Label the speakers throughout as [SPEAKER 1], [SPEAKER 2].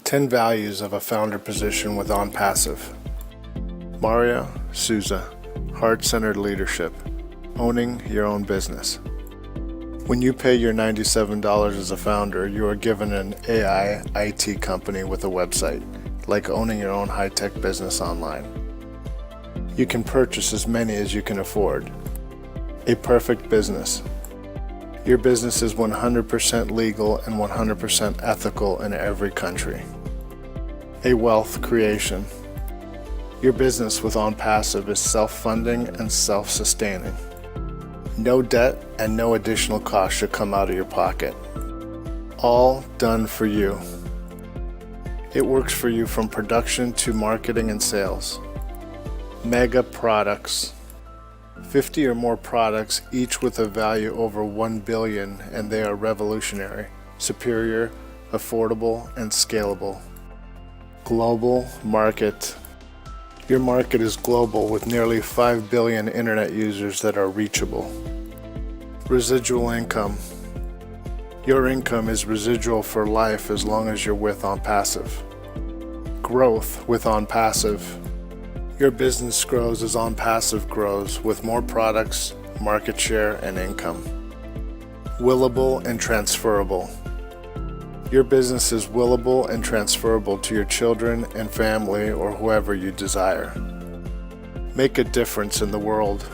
[SPEAKER 1] 10 Values of a Founder Position with Onpassive. Mario, Sousa, Heart-Centered Leadership, Owning Your Own Business. When you pay your $97 as a founder, you are given an AI IT company with a website, like owning your own high-tech business online. You can purchase as many as you can afford. A perfect business. Your business is 100% legal and 100% ethical in every country. A wealth creation. Your business with Onpassive is self-funding and self-sustaining. No debt and no additional cost should come out of your pocket. All done for you. It works for you from production to marketing and sales. Mega products. 50 or more products, each with a value over 1 billion, and they are revolutionary, superior, affordable, and scalable. Global market. Your market is global with nearly 5 billion internet users that are reachable. Residual income. Your income is residual for life as long as you're with Onpassive. Growth with Onpassive. Your business grows as Onpassive grows with more products, market share, and income. Willable and transferable. Your business is willable and transferable to your children and family or whoever you desire. Make a difference in the world.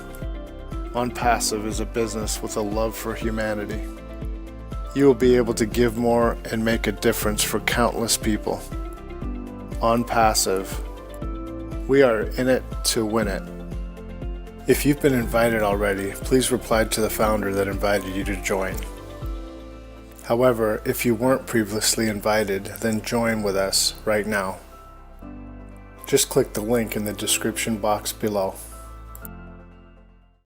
[SPEAKER 1] Onpassive is a business with a love for humanity. You will be able to give more and make a difference for countless people. Onpassive. We are in it to win it. If you've been invited already, please reply to the founder that invited you to join. However, if you weren't previously invited, then join with us right now. Just click the link in the description box below.